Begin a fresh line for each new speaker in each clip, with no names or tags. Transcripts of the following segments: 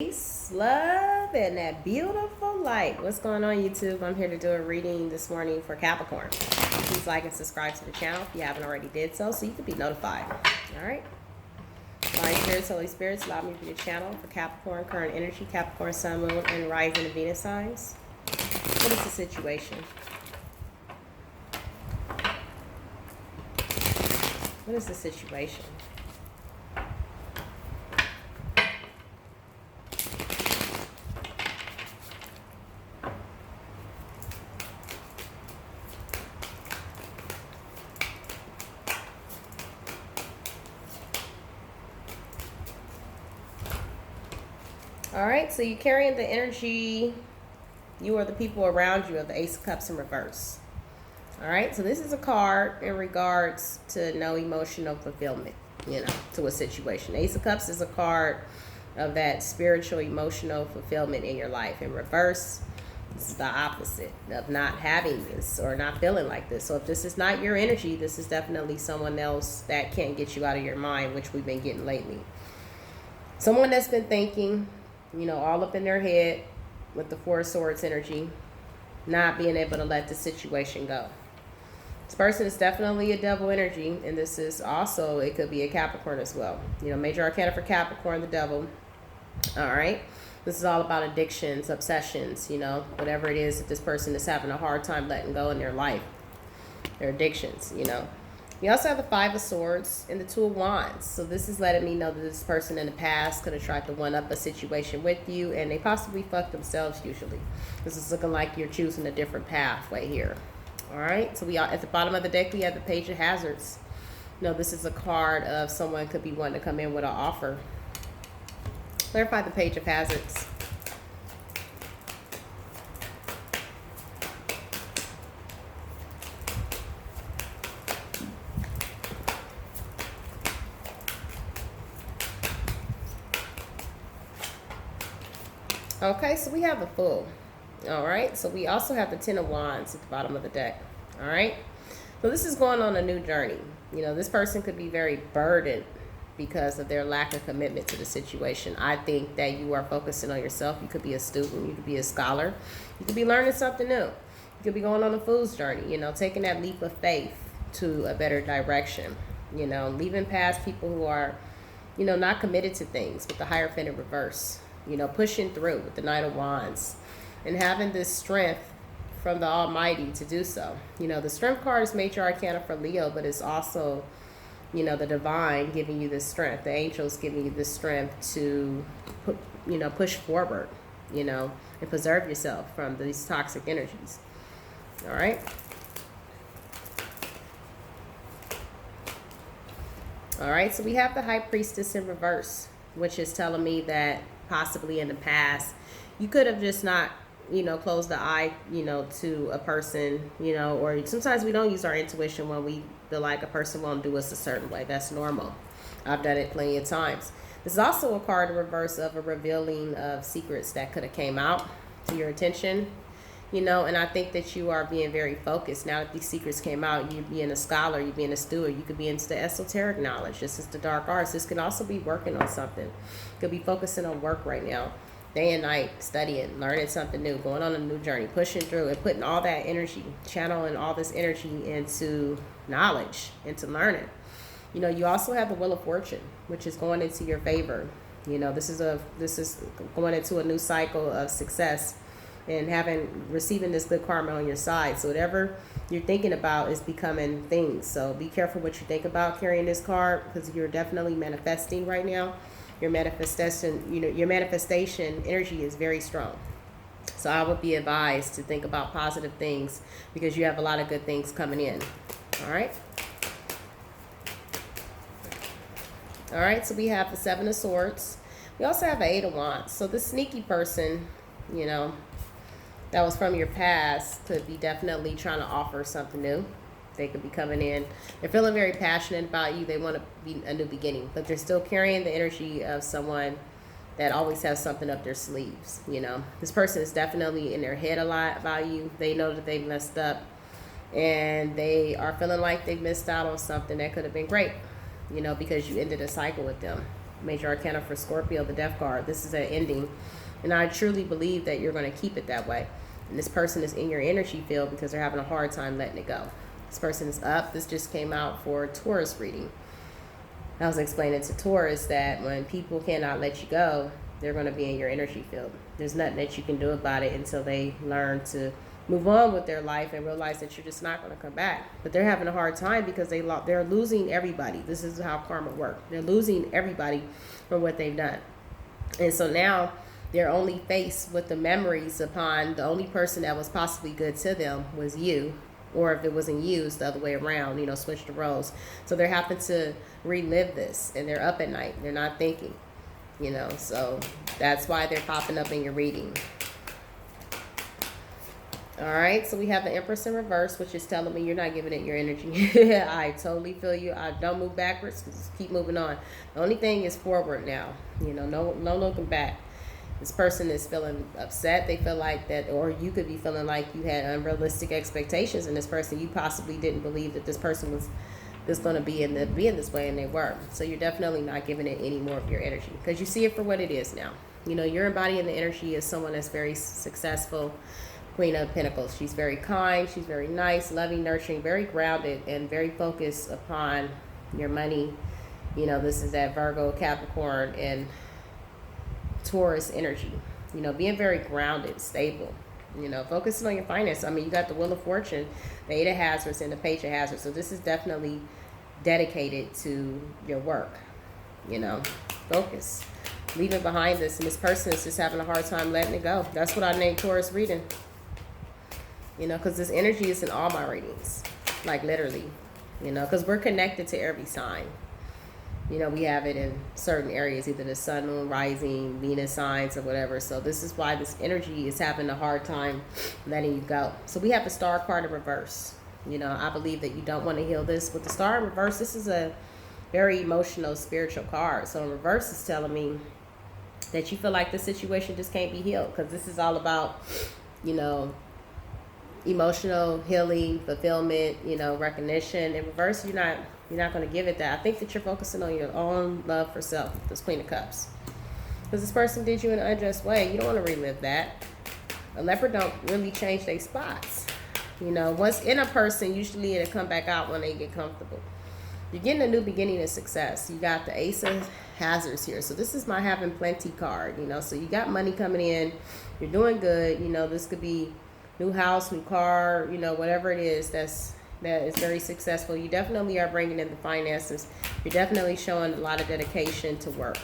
Peace, love, and that beautiful light. What's going on, YouTube? I'm here to do a reading this morning for Capricorn. Please like and subscribe to the channel if you haven't already did so you can be notified. All right. Divine Spirits, Holy Spirits, allow me to be the channel for Capricorn, current energy, Capricorn, Sun, Moon, and rising and Venus signs. What is the situation? What is the situation? All right, so you're carrying the energy, you or the people around you, of the Ace of Cups in reverse. All right, so this is a card in regards to no emotional fulfillment, to a situation. Ace of Cups is a card of that spiritual, emotional fulfillment in your life. In reverse, this is the opposite of not having this or not feeling like this. So if this is not your energy, this is definitely someone else that can't get you out of your mind, which we've been getting lately. Someone that's been thinking, all up in their head with the Four of Swords energy, not being able to let the situation go. This person is definitely a devil energy, and this is also, it could be a Capricorn as well. Major arcana for Capricorn, the devil. All right. This is all about addictions, obsessions, whatever it is that this person is having a hard time letting go in their life. Their addictions, We also have the Five of Swords and the Two of Wands. So this is letting me know that this person in the past could have tried to one-up a situation with you, and they possibly fucked themselves usually. This is looking like you're choosing a different pathway here. All right, so we are at the bottom of the deck. We have the Page of Hazards. This is a card of someone could be wanting to come in with an offer. Clarify the Page of Hazards. Okay, so we have the Fool. All right, so we also have the Ten of Wands at the bottom of the deck. All right, so this is going on a new journey. This person could be very burdened because of their lack of commitment to the situation. I think that you are focusing on yourself. You could be a student, you could be a scholar, you could be learning something new. You could be going on a fool's journey, taking that leap of faith to a better direction, leaving past people who are, not committed to things with the Hierophant in reverse, pushing through with the Knight of Wands and having this strength from the Almighty to do so. The Strength card is Major Arcana for Leo, but it's also, the divine giving you this strength, the angels giving you this strength to, push forward, and preserve yourself from these toxic energies. All right. All right, so we have the High Priestess in reverse, which is telling me that possibly in the past, you could have just not, closed the eye, to a person, or sometimes we don't use our intuition when we feel like a person won't do us a certain way. That's normal. I've done it plenty of times. This is also a card in reverse of a revealing of secrets that could have came out to your attention, and I think that you are being very focused. Now that these secrets came out, you being a scholar, you being a steward, you could be into esoteric knowledge. This is the dark arts. This can also be working on something. You could be focusing on work right now, day and night, studying, learning something new, going on a new journey, pushing through and putting all that energy, channeling all this energy into knowledge, into learning. You also have the Wheel of Fortune, which is going into your favor. This is going into a new cycle of success and receiving this good karma on your side. So whatever you're thinking about is becoming things. So be careful what you think about carrying this card, because you're definitely manifesting right now. Your manifestation energy is very strong. So I would be advised to think about positive things, because you have a lot of good things coming in. All right. All right, so we have the Seven of Swords. We also have the Eight of Wands. So this sneaky person, that was from your past could be definitely trying to offer something new. They could be coming in. They're feeling very passionate about you. They want to be a new beginning, but they're still carrying the energy of someone that always has something up their sleeves. This person is definitely in their head a lot about you. They know that they messed up, and they are feeling like they missed out on something that could have been great, because you ended a cycle with them. Major Arcana for Scorpio, the Death card. This is an ending. And I truly believe that you're going to keep it that way. And this person is in your energy field because they're having a hard time letting it go. This person is up. This just came out for Taurus reading. I was explaining to Taurus that when people cannot let you go, they're going to be in your energy field. There's nothing that you can do about it until they learn to move on with their life and realize that you're just not going to come back. But they're having a hard time because they're losing everybody. This is how karma works. They're losing everybody for what they've done. And so now they're only faced with the memories upon the only person that was possibly good to them was you. Or if it wasn't you, it's the other way around, switch the roles. So they're having to relive this, and they're up at night. They're not thinking, so that's why they're popping up in your reading. All right, so we have the Empress in reverse, which is telling me you're not giving it your energy. I totally feel you. I don't move backwards, just keep moving on. The only thing is forward now, no looking back. This person is feeling upset. They feel like that, or you could be feeling like you had unrealistic expectations in this person. You possibly didn't believe that this person was just going to be in this way, and they were. So you're definitely not giving it any more of your energy because you see it for what it is now. You're embodying the energy as someone that's very successful. Queen of Pentacles. She's very kind. She's very nice, loving, nurturing, very grounded, and very focused upon your money. This is that Virgo, Capricorn, and Taurus energy, being very grounded, stable, focusing on your finance. I mean, you got the Wheel of Fortune, the Eight of Hazards, and the Page of Hazards. So this is definitely dedicated to your work, focus. Leave it behind this. And this person is just having a hard time letting it go. That's what I named Taurus reading, because this energy is in all my readings, like literally, because we're connected to every sign. We have it in certain areas, either the sun, moon, rising, Venus signs, or whatever. So this is why this energy is having a hard time letting you go. So we have the Star card in reverse. I believe that you don't want to heal this. With the Star in reverse, this is a very emotional, spiritual card. So in reverse, it's telling me that you feel like the situation just can't be healed because this is all about, emotional healing, fulfillment, recognition. In reverse, you're not going to give it that. I think that you're focusing on your own love for self, this Queen of Cups. Because this person did you in an unjust way. You don't want to relive that. A leopard don't really change their spots. What's in a person, usually it'll come back out when they get comfortable. You're getting a new beginning of success. You got the Ace of Hazards here. So this is my having plenty card, So you got money coming in. You're doing good. This could be new house, new car, whatever it is that is very successful. You definitely are bringing in the finances. You're definitely showing a lot of dedication to work.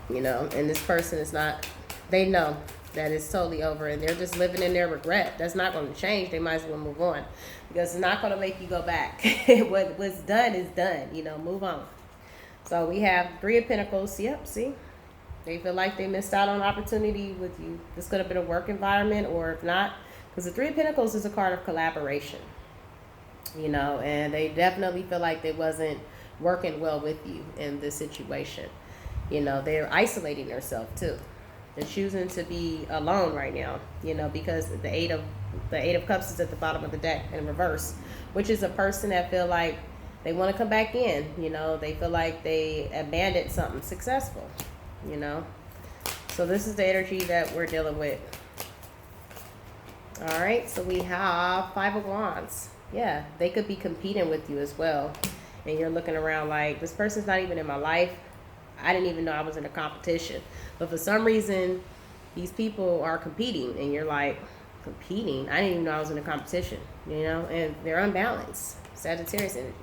And this person is not, they know that it's totally over and they're just living in their regret. That's not going to change. They might as well move on because it's not going to make you go back. What's done is done, move on. So we have Three of Pentacles. Yep, see? They feel like they missed out on opportunity with you. This could have been a work environment, or if not, because the Three of Pentacles is a card of collaboration, and they definitely feel like they wasn't working well with you in this situation. They're isolating themselves too. They're choosing to be alone right now, because the Eight of Cups is at the bottom of the deck in reverse, which is a person that feel like they want to come back in. They feel like they abandoned something successful. So this is the energy that we're dealing with. All right, so we have Five of Wands. Yeah, they could be competing with you as well. And you're looking around like, this person's not even in my life. I didn't even know I was in a competition. But for some reason, these people are competing. And you're like, competing? I didn't even know I was in a competition, And they're unbalanced. Sagittarius energy.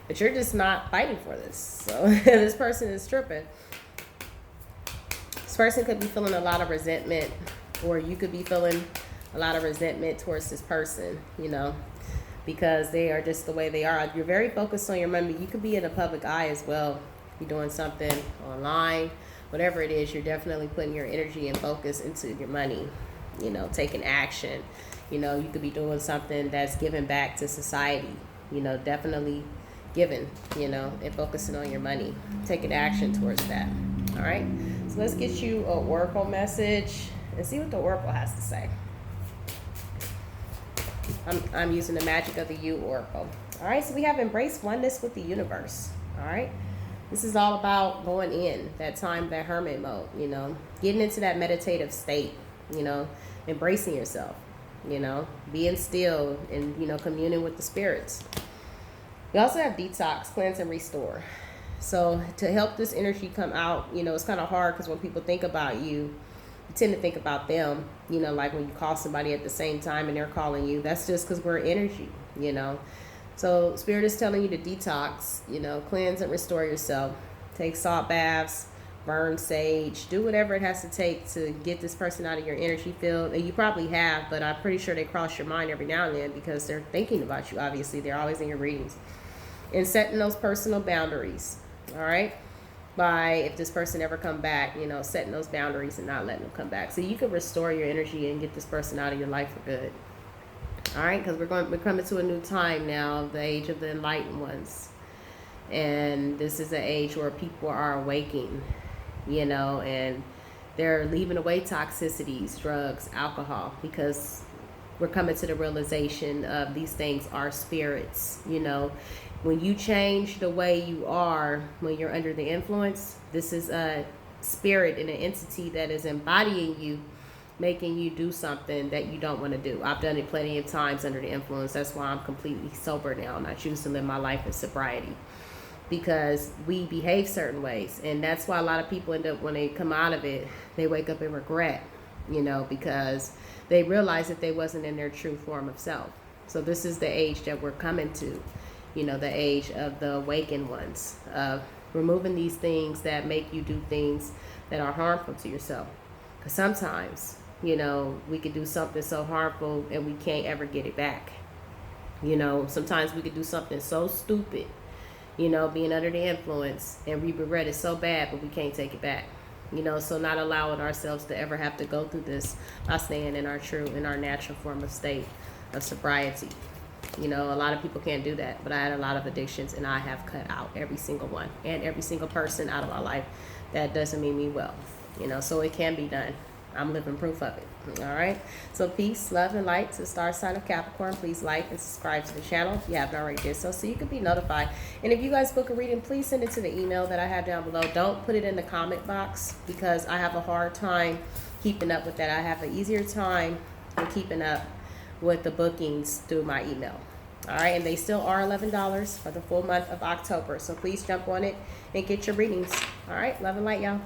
But you're just not fighting for this. So this person is tripping. This person could be feeling a lot of resentment, or you could be feeling a lot of resentment towards this person, because they are just the way they are. You're very focused on your money. You could be in the public eye as well. You're doing something online, whatever it is, you're definitely putting your energy and focus into your money, taking action. You could be doing something that's giving back to society, definitely giving, and focusing on your money, taking action towards that. All right, so let's get you a Oracle message and see what the Oracle has to say. I'm using the Magic of the You Oracle. All right, so we have embrace oneness with the universe. All right, This is all about going in that time, that hermit mode, you know, getting into that meditative state, you know, embracing yourself, you know, being still and, you know, communing with the spirits. We also have detox, cleanse, and restore. So to help this energy come out, you know, it's kind of hard because when people think about you, you tend to think about them, you know, like when you call somebody at the same time and they're calling you. That's just because we're energy, you know. So Spirit is telling you to detox, you know, cleanse and restore yourself. Take salt baths, burn sage, do whatever it has to take to get this person out of your energy field. And you probably have, but I'm pretty sure they cross your mind every now and then because they're thinking about you, obviously. They're always in your readings. And setting those personal boundaries, all right? By if this person ever come back, you know, setting those boundaries and not letting them come back. So you can restore your energy and get this person out of your life for good. All right, because we're coming to a new time now, the age of the enlightened ones, and this is an age where people are awakening, you know, and they're leaving away toxicities, drugs, alcohol, because we're coming to the realization of these things are spirits, you know. When you change the way you are when you're under the influence, this is a spirit and an entity that is embodying you, making you do something that you don't want to do. I've done it plenty of times under the influence. That's why I'm completely sober now and I choose to live my life in sobriety, because we behave certain ways. And that's why a lot of people end up, when they come out of it, they wake up in regret, you know, because they realize that they wasn't in their true form of self. So this is the age that we're coming to, you know, the age of the awakened ones, of removing these things that make you do things that are harmful to yourself. Because sometimes, you know, we could do something so harmful and we can't ever get it back. You know, sometimes we could do something so stupid, you know, being under the influence, and we regret it so bad, but we can't take it back. You know, so not allowing ourselves to ever have to go through this by staying in our true, in our natural form of state of sobriety. You know, a lot of people can't do that, but I had a lot of addictions and I have cut out every single one and every single person out of my life. That doesn't mean me well, you know, so it can be done. I'm living proof of it. All right. So peace, love, and light to the star sign of Capricorn. Please like and subscribe to the channel if you haven't already did so you can be notified. And if you guys book a reading, please send it to the email that I have down below. Don't put it in the comment box because I have a hard time keeping up with that. I have an easier time in keeping up with the bookings through my email. All right, and they still are $11 for the full month of October. So please jump on it and get your readings. All right, love and light, y'all.